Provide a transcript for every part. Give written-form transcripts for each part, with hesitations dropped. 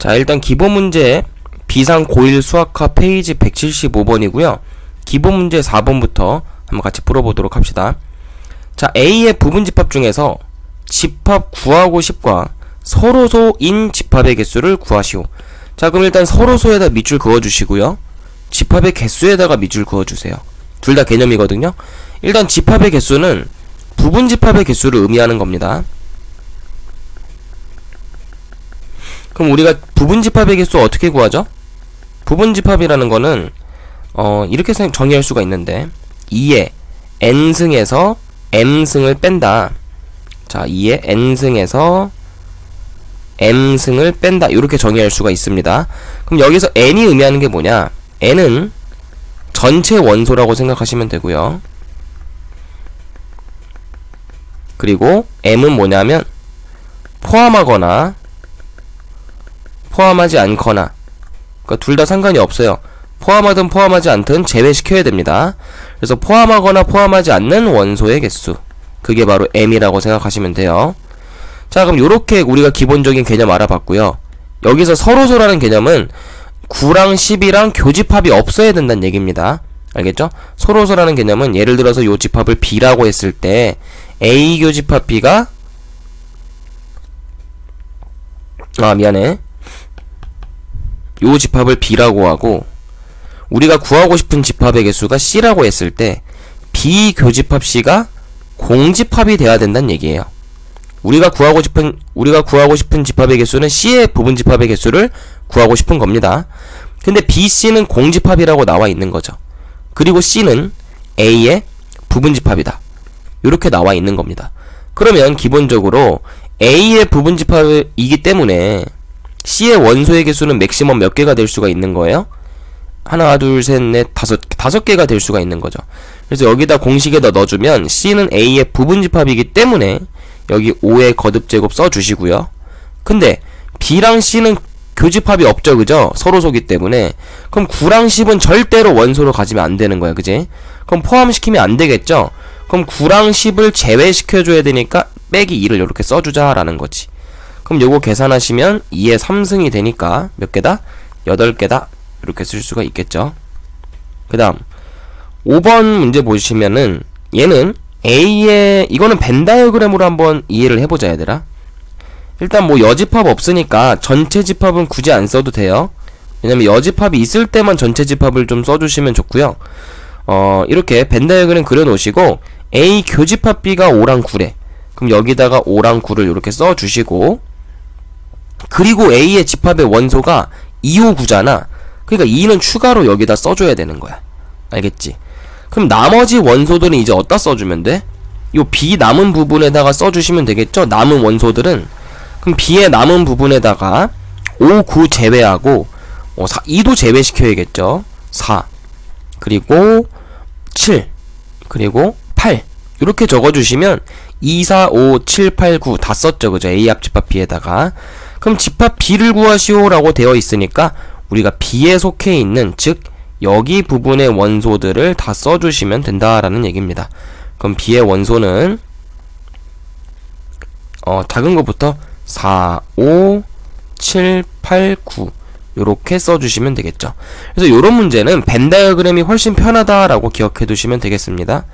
자, 일단 기본 문제 비상 고1 수학과 페이지 175번이고요. 기본 문제 4번부터 한번 같이 풀어보도록 합시다. 자, A의 부분 집합 중에서 집합 구하고 10과 서로소인 집합의 개수를 구하시오. 자, 그럼 일단 서로소에다 밑줄 그어주시고요. 집합의 개수에다가 밑줄 그어주세요. 둘 다 개념이거든요. 일단 집합의 개수는 부분 집합의 개수를 의미하는 겁니다. 그럼 우리가 부분 집합의 개수 어떻게 구하죠? 부분 집합이라는 거는 이렇게 정의할 수가 있는데 2의 n승에서 m승을 뺀다. 자, 2의 n승에서 m승을 뺀다. 이렇게 정의할 수가 있습니다. 그럼 여기서 n이 의미하는 게 뭐냐? n은 전체 원소라고 생각하시면 되고요. 그리고 m은 뭐냐면 포함하거나 포함하지 않거나, 그러니까 둘 다 상관이 없어요. 포함하든 포함하지 않든 제외시켜야 됩니다. 그래서 포함하거나 포함하지 않는 원소의 개수, 그게 바로 m이라고 생각하시면 돼요. 자, 그럼 요렇게 우리가 기본적인 개념 알아봤고요. 여기서 서로소라는 개념은 9랑 10이랑 교집합이 없어야 된다는 얘기입니다. 알겠죠? 서로소라는 개념은 예를 들어서 요 집합을 B라고 했을 때 A 교집합 B가 요 집합을 B라고 하고, 우리가 구하고 싶은 집합의 개수가 C라고 했을 때 B 교집합 C가 공집합이 돼야 된다는 얘기예요. 우리가 구하고 싶은 집합의 개수는 C의 부분 집합의 개수를 구하고 싶은 겁니다. 근데 B, C는 공집합이라고 나와 있는 거죠. 그리고 C는 A의 부분 집합이다. 이렇게 나와 있는 겁니다. 그러면 기본적으로 A의 부분 집합이기 때문에 C의 원소의 개수는 맥시멈 몇 개가 될 수가 있는 거예요? 하나, 둘, 셋, 넷, 다섯 개가 될 수가 있는 거죠. 그래서 여기다 공식에다 넣어주면 C는 A의 부분 집합이기 때문에 여기 5의 거듭제곱 써주시고요. 근데 B랑 C는 교집합이 없죠, 그죠? 서로소기 때문에. 그럼 9랑 10은 절대로 원소로 가지면 안 되는 거야, 그지? 그럼 포함시키면 안 되겠죠? 그럼 9랑 10을 제외시켜줘야 되니까 빼기 2를 이렇게 써주자라는 거지. 그럼 요거 계산하시면 2의 3승이 되니까 몇 개다? 8개다. 이렇게 쓸 수가 있겠죠. 그 다음 5번 문제 보시면은 얘는 A의, 이거는 벤 다이어그램으로 한번 이해를 해보자, 얘들아. 일단 뭐 여집합 없으니까 전체 집합은 굳이 안 써도 돼요. 왜냐면 여집합이 있을 때만 전체 집합을 좀 써주시면 좋고요. 이렇게 벤 다이어그램 그려놓으시고 A 교집합 B가 5랑 9래. 그럼 여기다가 5랑 9를 이렇게 써주시고, 그리고 A의 집합의 원소가 2, 5, 9잖아. 그러니까 2는 추가로 여기다 써줘야 되는 거야. 알겠지? 그럼 나머지 원소들은 이제 어디다 써주면 돼? 요 B 남은 부분에다가 써주시면 되겠죠? 남은 원소들은. 그럼 B의 남은 부분에다가 5, 9 제외하고 2도 제외시켜야겠죠? 4 그리고 7 그리고 8 이렇게 적어주시면 2, 4, 5, 7, 8, 9 다 썼죠, 그죠? A 합집합 B에다가. 그럼 집합 B를 구하시오 라고 되어 있으니까 우리가 B에 속해 있는, 즉 여기 부분의 원소들을 다 써주시면 된다라는 얘기입니다. 그럼 B의 원소는 작은 것부터 4, 5, 7, 8, 9 요렇게 써주시면 되겠죠. 그래서 요런 문제는 벤 다이어그램이 훨씬 편하다라고 기억해 두시면 되겠습니다.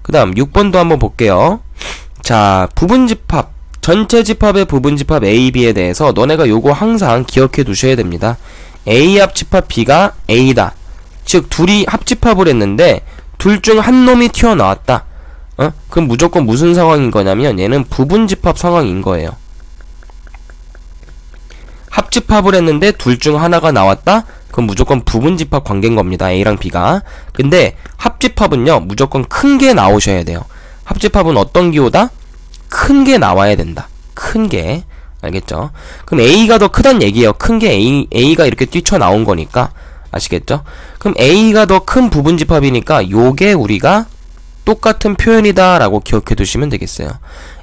그 다음 6번도 한번 볼게요. 자, 부분집합, 전체 집합의 부분집합 A, B에 대해서 너네가 요거 항상 기억해 두셔야 됩니다. A 합집합 B가 A다. 즉 둘이 합집합을 했는데 둘 중 한 놈이 튀어나왔다. 그럼 무조건 무슨 상황인 거냐면 얘는 부분집합 상황인 거예요. 합집합을 했는데 둘 중 하나가 나왔다? 그럼 무조건 부분집합 관계인 겁니다. A랑 B가. 근데 합집합은요, 무조건 큰 게 나오셔야 돼요. 합집합은 어떤 기호다? 큰 게 나와야 된다. 큰 게. 알겠죠? 그럼 A가 더 크단 얘기예요. 큰 게 A가 이렇게 뛰쳐나온 거니까. 아시겠죠? 그럼 A가 더 큰 부분집합이니까 요게 우리가 똑같은 표현이다 라고 기억해 두시면 되겠어요.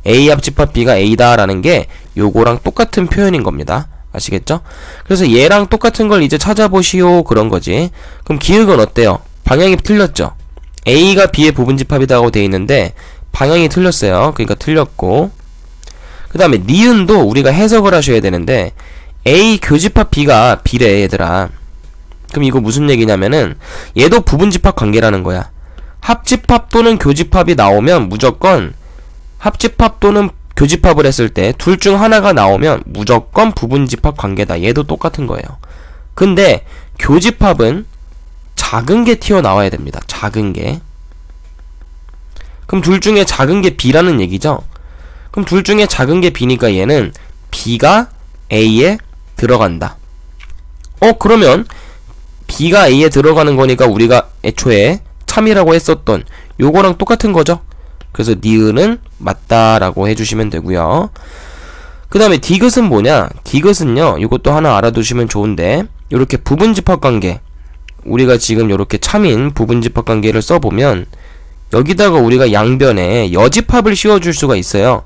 A 합집합 B가 A다 라는 게 요거랑 똑같은 표현인 겁니다. 아시겠죠? 그래서 얘랑 똑같은 걸 이제 찾아보시오, 그런 거지. 그럼 기억은 어때요? 방향이 틀렸죠? A가 B의 부분집합이라고 되어 있는데 방향이 틀렸어요. 그러니까 틀렸고, 그 다음에 니은도 우리가 해석을 하셔야 되는데 A 교집합 B가 B래 얘들아. 그럼 이거 무슨 얘기냐면은 얘도 부분집합 관계라는 거야. 합집합 또는 교집합이 나오면 무조건 합집합 또는 교집합을 했을 때 둘 중 하나가 나오면 무조건 부분집합 관계다. 얘도 똑같은 거예요. 근데 교집합은 작은 게 튀어나와야 됩니다. 작은 게. 그럼 둘 중에 작은 게 B라는 얘기죠. 그럼 둘 중에 작은 게 B니까 얘는 B가 A에 들어간다. 그러면 B가 A에 들어가는 거니까 우리가 애초에 참이라고 했었던 요거랑 똑같은 거죠. 그래서 니은은 맞다라고 해주시면 되고요. 그 다음에 디귿은 뭐냐? 디귿은요, 이것도 하나 알아두시면 좋은데, 요렇게 부분집합관계, 우리가 지금 요렇게 참인 부분집합관계를 써보면 여기다가 우리가 양변에 여집합을 씌워줄 수가 있어요.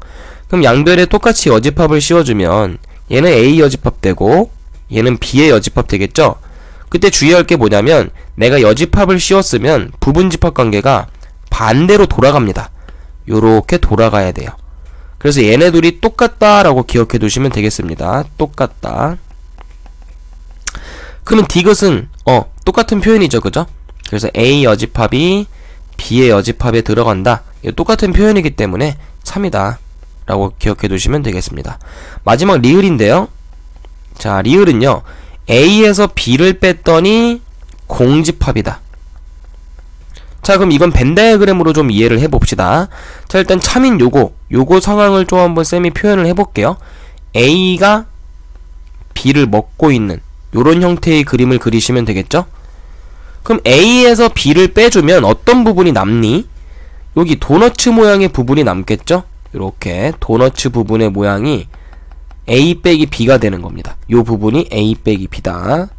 그럼 양변에 똑같이 여집합을 씌워주면 얘는 A 여집합 되고 얘는 B의 여집합 되겠죠? 그때 주의할 게 뭐냐면 내가 여집합을 씌웠으면 부분집합관계가 반대로 돌아갑니다. 요렇게 돌아가야 돼요. 그래서 얘네 둘이 똑같다 라고 기억해 두시면 되겠습니다. 똑같다. 그러면 디귿은 똑같은 표현이죠, 그죠? 그래서 A 여집합이 B의 여집합에 들어간다. 이거 똑같은 표현이기 때문에 참이다 라고 기억해 두시면 되겠습니다. 마지막 리을인데요. 자, 리을은요, A에서 B를 뺐더니 공집합이다. 자, 그럼 이건 벤 다이어그램으로 좀 이해를 해봅시다. 자, 일단 참인 요거 상황을 좀 한번 쌤이 표현을 해볼게요. A가 B를 먹고 있는 요런 형태의 그림을 그리시면 되겠죠? 그럼 A에서 B를 빼주면 어떤 부분이 남니? 여기 도너츠 모양의 부분이 남겠죠? 이렇게 도너츠 부분의 모양이 A 빼기 B가 되는 겁니다. 요 부분이 A 빼기 B다.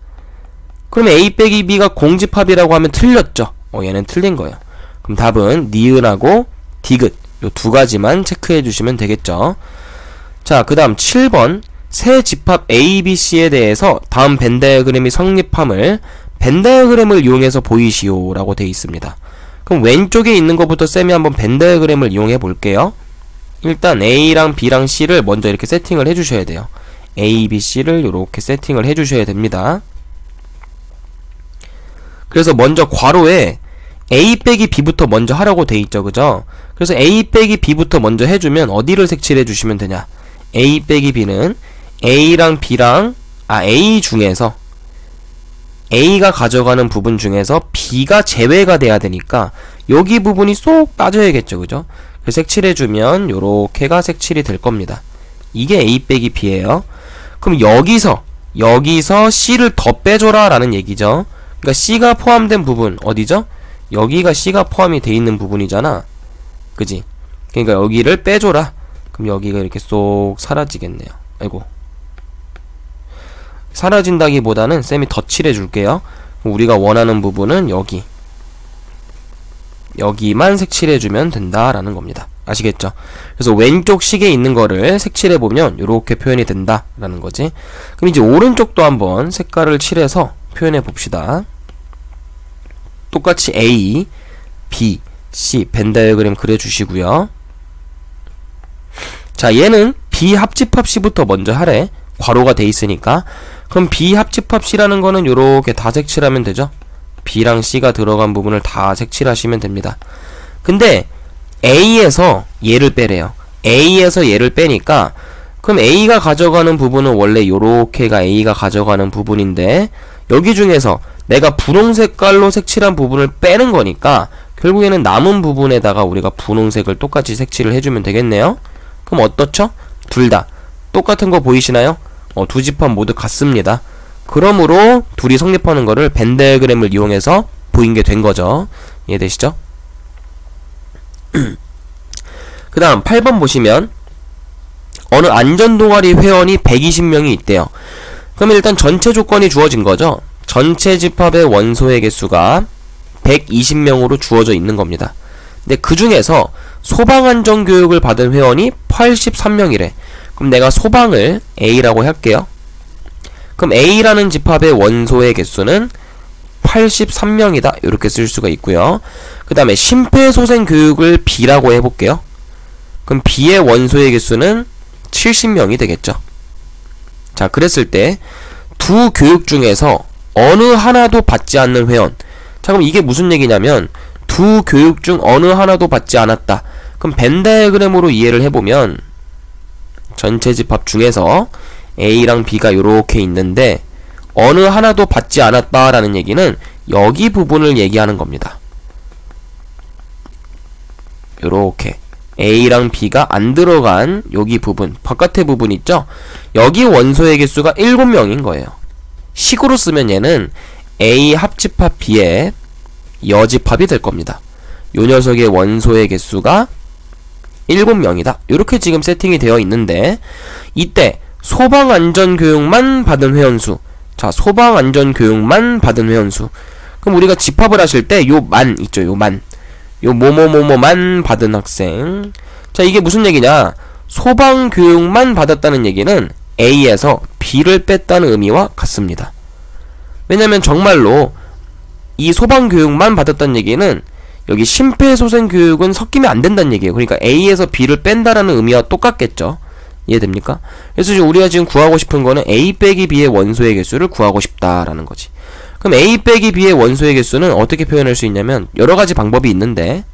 그럼 A 빼기 B가 공집합이라고 하면 틀렸죠? 얘는 틀린 거예요. 그럼 답은 니은하고 디귿 요 두 가지만 체크해 주시면 되겠죠. 자, 그 다음 7번 세 집합 A, B, C에 대해서 다음 벤 다이어그램이 성립함을 벤 다이어그램을 이용해서 보이시오 라고 되어 있습니다. 그럼 왼쪽에 있는 것부터 쌤이 한번 벤 다이어그램을 이용해 볼게요. 일단 A랑 B랑 C를 먼저 이렇게 세팅을 해주셔야 돼요. A, B, C를 이렇게 세팅을 해주셔야 됩니다. 그래서 먼저 괄호에 A 빼기 B부터 먼저 하라고 돼 있죠, 그죠? 그래서 A 빼기 B부터 먼저 해주면 어디를 색칠해 주시면 되냐? A 빼기 B는 A랑 B랑 A 중에서 A가 가져가는 부분 중에서 B가 제외가 돼야 되니까 여기 부분이 쏙 빠져야겠죠, 그죠? 그 색칠해주면 요렇게가 색칠이 될 겁니다. 이게 A 빼기 B예요. 그럼 여기서 C를 더 빼줘라 라는 얘기죠. 그러니까 C가 포함된 부분 어디죠? 여기가 C가 포함이 돼 있는 부분이잖아, 그지? 그러니까 여기를 빼줘라. 그럼 여기가 이렇게 쏙 사라지겠네요. 아이고, 사라진다기보다는 쌤이 더 칠해줄게요. 우리가 원하는 부분은 여기만 색칠해주면 된다라는 겁니다. 아시겠죠? 그래서 왼쪽 식에 있는 거를 색칠해보면 이렇게 표현이 된다라는 거지. 그럼 이제 오른쪽도 한번 색깔을 칠해서 표현해봅시다. 똑같이 A, B, C 벤 다이어그램 그려주시고요. 자, 얘는 B 합집합 C부터 먼저 하래. 괄호가 돼 있으니까. 그럼 B 합집합 C라는 거는 요렇게 다 색칠하면 되죠. B랑 C가 들어간 부분을 다 색칠하시면 됩니다. 근데 A에서 얘를 빼래요. A에서 얘를 빼니까 그럼 A가 가져가는 부분은 원래 요렇게가 A가 가져가는 부분인데 여기 중에서 내가 분홍 색깔로 색칠한 부분을 빼는 거니까 결국에는 남은 부분에다가 우리가 분홍색을 똑같이 색칠을 해주면 되겠네요. 그럼 어떻죠? 둘 다 똑같은 거 보이시나요? 두 집합 모두 같습니다. 그러므로 둘이 성립하는 거를 벤 다이어그램을 이용해서 보인 게 된 거죠. 이해되시죠? 그 다음 8번 보시면 어느 안전동아리 회원이 120명이 있대요. 그러면 일단 전체 조건이 주어진 거죠. 전체 집합의 원소의 개수가 120명으로 주어져 있는 겁니다. 근데 그 중에서 소방안전교육을 받은 회원이 83명이래. 그럼 내가 소방을 A라고 할게요. 그럼 A라는 집합의 원소의 개수는 83명이다. 이렇게 쓸 수가 있고요. 그 다음에 심폐소생교육을 B라고 해볼게요. 그럼 B의 원소의 개수는 70명이 되겠죠. 자, 그랬을 때 두 교육 중에서 어느 하나도 받지 않는 회원. 자, 그럼 이게 무슨 얘기냐면 두 교육 중 어느 하나도 받지 않았다. 그럼 벤 다이어그램으로 이해를 해보면 전체 집합 중에서 A랑 B가 요렇게 있는데 어느 하나도 받지 않았다라는 얘기는 여기 부분을 얘기하는 겁니다. 요렇게 A랑 B가 안 들어간 여기 부분, 바깥의 부분 있죠? 여기 원소의 개수가 7명인 거예요. 식으로 쓰면 얘는 A 합집합 B의 여집합이 될 겁니다. 요 녀석의 원소의 개수가 7명이다. 요렇게 지금 세팅이 되어 있는데 이때 소방안전교육만 받은 회원수. 자, 소방안전교육만 받은 회원수. 그럼 우리가 집합을 하실 때 요 만 있죠? 요 만. 요 뭐뭐뭐뭐만 받은 학생. 자, 이게 무슨 얘기냐? 소방교육만 받았다는 얘기는 A에서 B를 뺐다는 의미와 같습니다. 왜냐면 정말로 이 소방교육만 받았다는 얘기는 여기 심폐소생교육은 섞이면 안 된다는 얘기예요. 그러니까 A에서 B를 뺀다라는 의미와 똑같겠죠. 이해됩니까? 그래서 지금 우리가 지금 구하고 싶은 거는 A 빼기 B의 원소의 개수를 구하고 싶다라는 거지. 그럼 A 빼기 B의 원소의 개수는 어떻게 표현할 수 있냐면 여러가지 방법이 있는데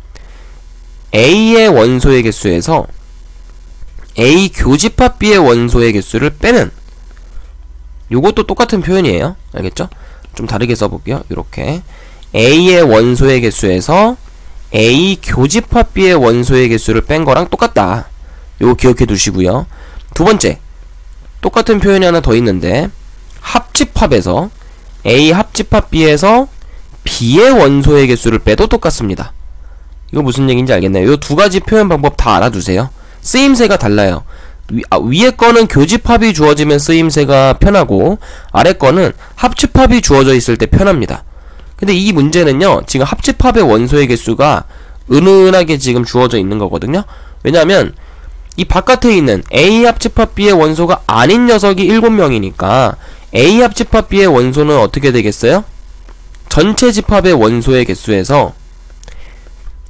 A의 원소의 개수에서 A 교집합 B의 원소의 개수를 빼는, 요것도 똑같은 표현이에요. 알겠죠? 좀 다르게 써볼게요. 이렇게 A의 원소의 개수에서 A 교집합 B의 원소의 개수를 뺀 거랑 똑같다. 요거 기억해 두시고요. 두 번째, 똑같은 표현이 하나 더 있는데 합집합에서 A 합집합 B에서 B의 원소의 개수를 빼도 똑같습니다. 이거 무슨 얘기인지 알겠나요? 요 두 가지 표현 방법 다 알아두세요. 쓰임새가 달라요. 위에 거는 교집합이 주어지면 쓰임새가 편하고 아래 거는 합집합이 주어져 있을 때 편합니다. 근데 이 문제는요, 지금 합집합의 원소의 개수가 은은하게 지금 주어져 있는 거거든요. 왜냐하면 이 바깥에 있는 A 합집합 B의 원소가 아닌 녀석이 7명이니까 A 합집합 B의 원소는 어떻게 되겠어요? 전체 집합의 원소의 개수에서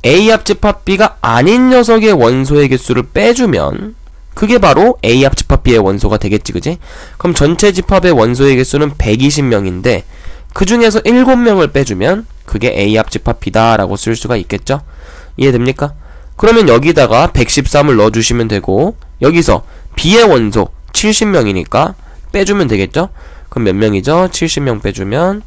A 합집합 B가 아닌 녀석의 원소의 개수를 빼주면 그게 바로 A 합집합 B의 원소가 되겠지, 그지? 그럼 전체 집합의 원소의 개수는 120명인데 그 중에서 7명을 빼주면 그게 A 합집합 B다 라고 쓸 수가 있겠죠? 이해됩니까? 그러면 여기다가 113을 넣어주시면 되고 여기서 B의 원소 70명이니까 빼주면 되겠죠? 그럼 몇 명이죠? 70명 빼주면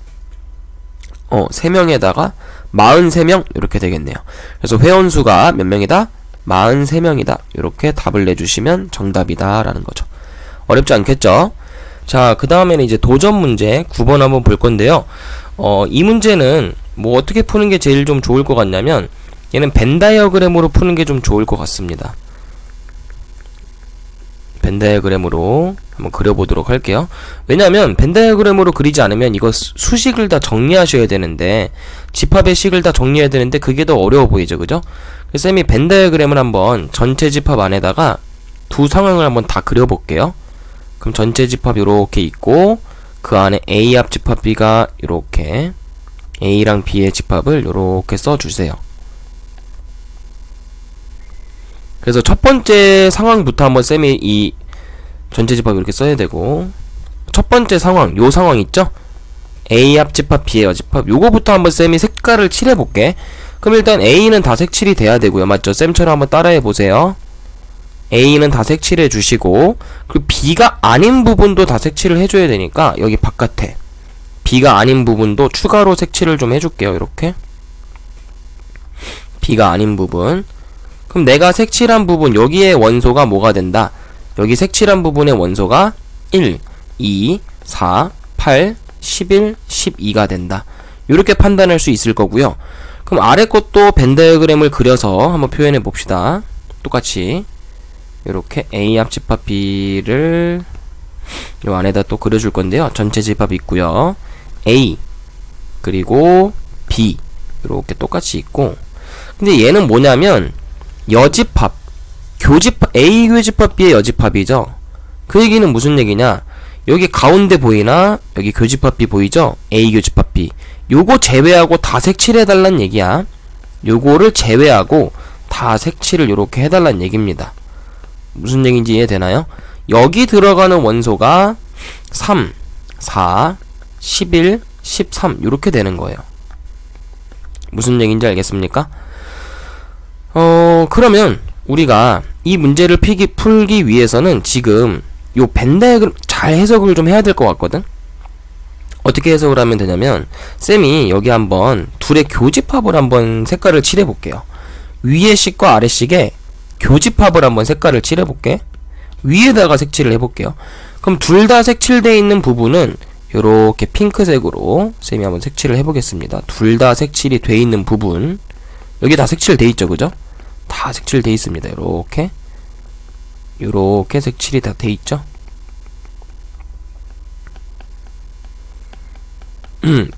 3명에다가 43명 이렇게 되겠네요. 그래서 회원수가 몇 명이다? 43명이다. 이렇게 답을 내주시면 정답이다 라는 거죠. 어렵지 않겠죠? 자, 그 다음에는 이제 도전 문제 9번 한번 볼 건데요. 이 문제는 뭐 어떻게 푸는 게 제일 좀 좋을 것 같냐면 얘는 벤 다이어그램으로 푸는 게 좀 좋을 것 같습니다. 벤 다이어그램으로 한번 그려보도록 할게요. 왜냐하면 벤 다이어그램으로 그리지 않으면 이거 수식을 다 정리하셔야 되는데 집합의 식을 다 정리해야 되는데 그게 더 어려워 보이죠, 그죠? 그래서 쌤이 벤 다이어그램을 한번 전체 집합 안에다가 두 상황을 한번 다 그려볼게요. 그럼 전체 집합 요렇게 있고 그 안에 A 합집합 B가 요렇게 A랑 B의 집합을 요렇게 써주세요. 그래서 첫 번째 상황부터 한번 쌤이 이 전체 집합 이렇게 써야 되고 첫 번째 상황, 요 상황 있죠? A 합집합 B의 여집합 요거부터 한번 쌤이 색깔을 칠해볼게. 그럼 일단 A는 다 색칠이 돼야 되고요. 맞죠? 쌤처럼 한번 따라해보세요. A는 다 색칠해 주시고 그리고 B가 아닌 부분도 다 색칠을 해줘야 되니까 여기 바깥에 B가 아닌 부분도 추가로 색칠을 좀 해줄게요. 이렇게 B가 아닌 부분. 그럼 내가 색칠한 부분 여기에 원소가 뭐가 된다? 여기 색칠한 부분의 원소가 1, 2, 4, 8, 11, 12가 된다. 이렇게 판단할 수 있을 거고요. 그럼 아래 것도 벤 다이어그램을 그려서 한번 표현해 봅시다. 똑같이 이렇게 A 합집합 B를 요 안에다 또 그려줄 건데요. 전체 집합이 있고요. A 그리고 B 이렇게 똑같이 있고 근데 얘는 뭐냐면 여집합, 교집합, A 교집합 B의 여집합이죠. 그 얘기는 무슨 얘기냐? 여기 가운데 보이나? 여기 교집합 B 보이죠? A 교집합 B. 요거 제외하고 다 색칠해달란 얘기야. 요거를 제외하고 다 색칠을 요렇게 해달란 얘기입니다. 무슨 얘기인지 이해되나요? 여기 들어가는 원소가 3, 4, 11, 13 요렇게 되는 거예요. 무슨 얘기인지 알겠습니까? 그러면 우리가 이 문제를 풀기 위해서는 지금 요 벤 다이어그램 잘 해석을 좀 해야 될 것 같거든? 어떻게 해석을 하면 되냐면, 쌤이 여기 한번 둘의 교집합을 한번 색깔을 칠해볼게요. 위에 식과 아래 식에 교집합을 한번 색깔을 칠해볼게. 위에다가 색칠을 해볼게요. 그럼 둘 다 색칠되어 있는 부분은 요렇게 핑크색으로 쌤이 한번 색칠을 해보겠습니다. 둘 다 색칠이 돼 있는 부분, 여기 다 색칠돼 있죠, 그죠? 다 색칠돼 있습니다. 요렇게 색칠이 다 돼 있죠.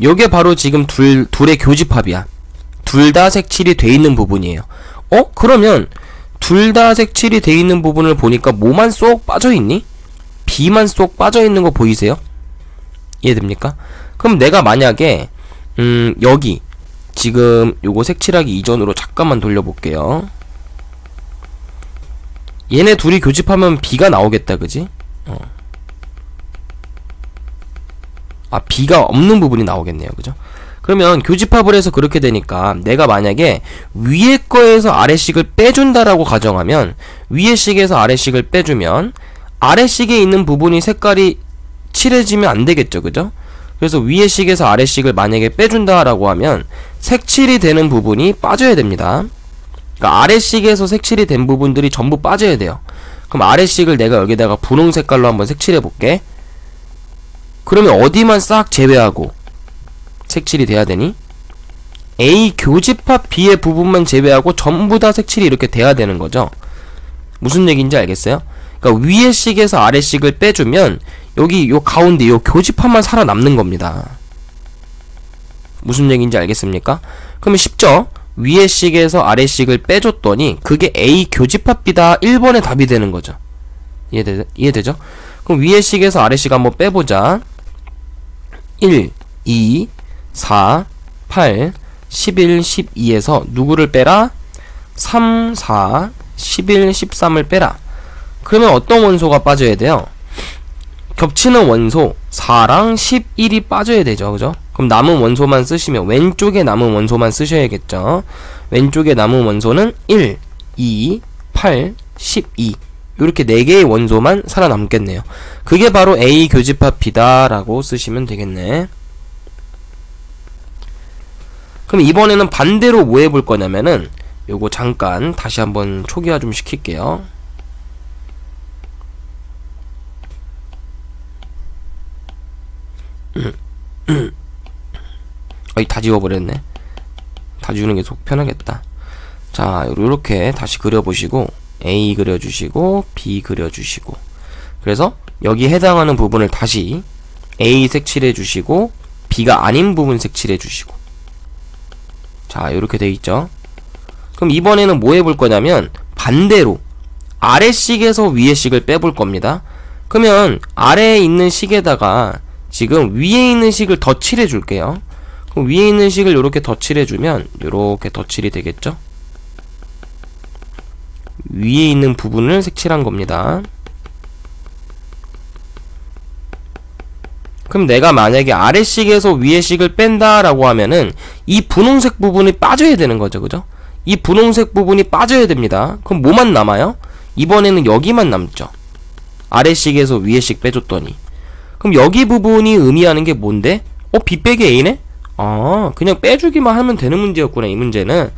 요게 바로 지금 둘의 교집합이야. 둘 다 색칠이 돼 있는 부분이에요. 그러면 둘 다 색칠이 돼 있는 부분을 보니까 뭐만 쏙 빠져있니? B만 쏙 빠져있는 거 보이세요? 이해됩니까? 그럼 내가 만약에 여기 지금 요거 색칠하기 이전으로 잠깐만 돌려볼게요. 얘네 둘이 교집하면 B가 나오겠다, 그지? B가 없는 부분이 나오겠네요, 그죠? 그러면 교집합을 해서 그렇게 되니까 내가 만약에 위에 거에서 아래식을 빼준다라고 가정하면, 위에 식에서 아래식을 빼주면 아래식에 있는 부분이 색깔이 칠해지면 안 되겠죠, 그죠? 그래서 위에 식에서 아래식을 만약에 빼준다라고 하면 색칠이 되는 부분이 빠져야 됩니다. 그러니까 아래식에서 색칠이 된 부분들이 전부 빠져야 돼요. 그럼 아래식을 내가 여기다가 분홍 색깔로 한번 색칠해 볼게. 그러면 어디만 싹 제외하고 색칠이 돼야 되니? A 교집합 B의 부분만 제외하고 전부 다 색칠이 이렇게 돼야 되는 거죠. 무슨 얘기인지 알겠어요? 그러니까 위에 식에서 아래 식을 빼주면 여기 요 가운데 요 교집합만 살아남는 겁니다. 무슨 얘기인지 알겠습니까? 그러면 쉽죠? 위에 식에서 아래 식을 빼줬더니 그게 A 교집합 B다. 1번의 답이 되는 거죠. 이해되죠? 그럼 위에 식에서 아래 식 한번 빼보자. 1, 2, 4, 8, 11, 12에서 누구를 빼라? 3, 4, 11, 13을 빼라. 그러면 어떤 원소가 빠져야 돼요? 겹치는 원소 4랑 11이 빠져야 되죠, 그죠? 그럼 남은 원소만 쓰시면, 왼쪽에 남은 원소만 쓰셔야겠죠. 왼쪽에 남은 원소는 1, 2, 8, 12 요렇게 4개의 원소만 살아남겠네요. 그게 바로 A 교집합 B다 라고 쓰시면 되겠네. 그럼 이번에는 반대로 뭐 해볼 거냐면은, 요거 잠깐 다시 한번 초기화 좀 시킬게요. 다 지워버렸네. 다 지우는 게 속 편하겠다. 자, 요렇게 다시 그려보시고, A 그려주시고, B 그려주시고, 그래서 여기 해당하는 부분을 다시 A 색칠해주시고, B가 아닌 부분 색칠해주시고. 자, 요렇게 돼있죠. 그럼 이번에는 뭐 해볼 거냐면, 반대로 아래식에서 위에식을 빼볼 겁니다. 그러면 아래에 있는 식에다가 지금 위에 있는 식을 덧칠해 줄게요. 그럼 위에 있는 식을 요렇게 덧칠해 주면 요렇게 덧칠이 되겠죠? 위에 있는 부분을 색칠한 겁니다. 그럼 내가 만약에 아래식에서 위에식을 뺀다라고 하면은 이 분홍색 부분이 빠져야 되는 거죠, 그죠? 이 분홍색 부분이 빠져야 됩니다. 그럼 뭐만 남아요? 이번에는 여기만 남죠. 아래식에서 위에식 빼줬더니. 그럼 여기 부분이 의미하는 게 뭔데? B 빼기 A네? 그냥 빼주기만 하면 되는 문제였구나, 이 문제는.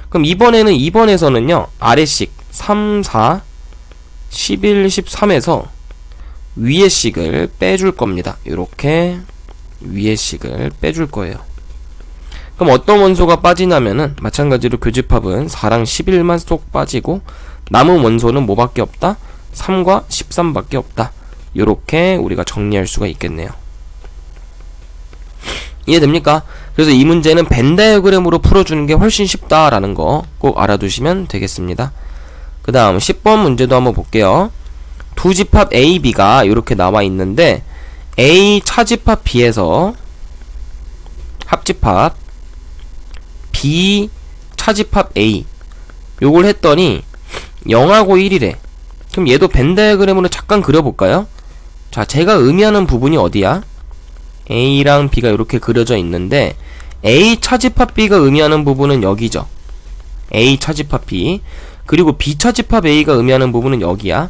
그럼 이번에는 2번에서는요 아래식 3, 4, 11, 13에서 위에식을 빼줄 겁니다. 요렇게 위에식을 빼줄 거예요. 그럼 어떤 원소가 빠지냐면은 마찬가지로 교집합은 4랑 11만 쏙 빠지고 남은 원소는 뭐밖에 없다? 3과 13밖에 없다. 요렇게 우리가 정리할 수가 있겠네요. 이해됩니까? 그래서 이 문제는 벤 다이어그램으로 풀어주는 게 훨씬 쉽다라는 거 꼭 알아두시면 되겠습니다. 그 다음 10번 문제도 한번 볼게요. 두 집합 A, B가 이렇게 나와 있는데 A 차집합 B에서 합집합 B 차집합 A 요걸 했더니 0하고 1이래. 그럼 얘도 벤 다이어그램으로 잠깐 그려볼까요? 자, 제가 의미하는 부분이 어디야? A랑 B가 이렇게 그려져 있는데 A 차집합 B가 의미하는 부분은 여기죠. A 차집합 B. 그리고 B 차집합 A가 의미하는 부분은 여기야.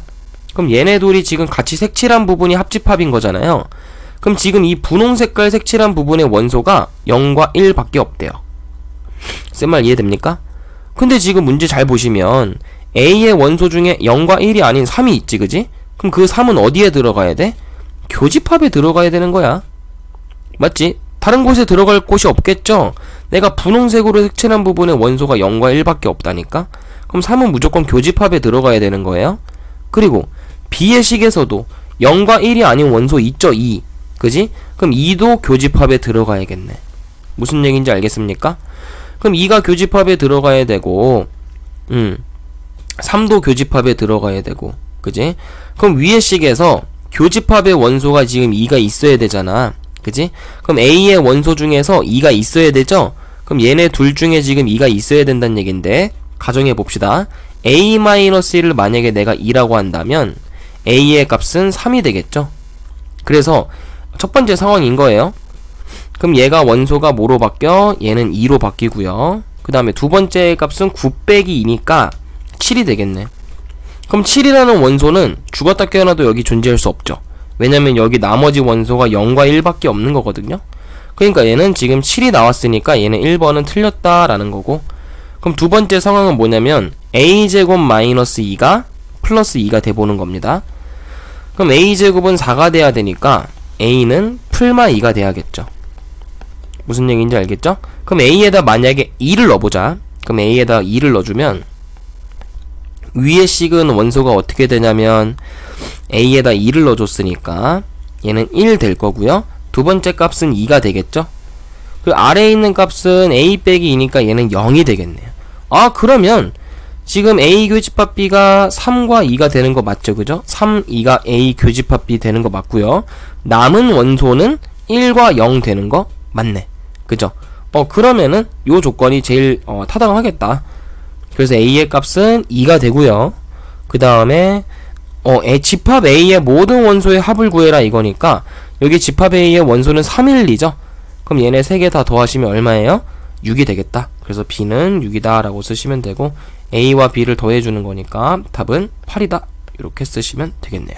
그럼 얘네 둘이 지금 같이 색칠한 부분이 합집합인 거잖아요. 그럼 지금 이 분홍 색깔 색칠한 부분의 원소가 0과 1밖에 없대요. 쌤 말 이해됩니까? 근데 지금 문제 잘 보시면 A의 원소 중에 0과 1이 아닌 3이 있지, 그지? 그럼 그 3은 어디에 들어가야 돼? 교집합에 들어가야 되는 거야. 맞지? 다른 곳에 들어갈 곳이 없겠죠? 내가 분홍색으로 색칠한 부분의 원소가 0과 1밖에 없다니까? 그럼 3은 무조건 교집합에 들어가야 되는 거예요. 그리고 B의 식에서도 0과 1이 아닌 원소 있죠, 2. 그지? 그럼 2도 교집합에 들어가야겠네. 무슨 얘기인지 알겠습니까? 그럼 2가 교집합에 들어가야 되고 3도 교집합에 들어가야 되고, 그지? 그럼 위의 식에서 교집합의 원소가 지금 2가 있어야 되잖아. 그지? 그럼 A의 원소 중에서 2가 있어야 되죠? 그럼 얘네 둘 중에 지금 2가 있어야 된다는 얘긴데, 가정해 봅시다. A-1을 만약에 내가 2라고 한다면 A의 값은 3이 되겠죠? 그래서 첫 번째 상황인 거예요. 그럼 얘가 원소가 뭐로 바뀌어? 얘는 2로 바뀌고요. 그 다음에 두 번째 값은 9 빼기 2니까 7이 되겠네. 그럼 7이라는 원소는 죽었다 깨어나도 여기 존재할 수 없죠. 왜냐면 여기 나머지 원소가 0과 1밖에 없는 거거든요. 그러니까 얘는 지금 7이 나왔으니까 얘는 1번은 틀렸다라는 거고, 그럼 두 번째 상황은 뭐냐면 a제곱 마이너스 2가 플러스 2가 돼보는 겁니다. 그럼 a제곱은 4가 돼야 되니까 a는 풀마 2가 돼야겠죠. 무슨 얘기인지 알겠죠? 그럼 a에다 만약에 2를 넣어보자. 그럼 a에다 2를 넣어주면 위의 식은 원소가 어떻게 되냐면 a에다 2를 넣어줬으니까 얘는 1 될 거고요. 두 번째 값은 2가 되겠죠? 그 아래에 있는 값은 a 빼기 2니까 얘는 0이 되겠네요. 아, 그러면 지금 a 교집합 b가 3과 2가 되는 거 맞죠? 그죠? 3, 2가 a 교집합 b 되는 거 맞고요. 남은 원소는 1과 0 되는 거 맞네. 그죠? 그러면은 요 조건이 제일 타당하겠다. 그래서 a의 값은 2가 되고요. 그 다음에 집합 a의 모든 원소의 합을 구해라 이거니까 여기 집합 a의 원소는 3, 1, 2죠? 그럼 얘네 3개 다 더하시면 얼마예요? 6이 되겠다. 그래서 b는 6이다 라고 쓰시면 되고, a와 b를 더해주는 거니까 답은 8이다 이렇게 쓰시면 되겠네요.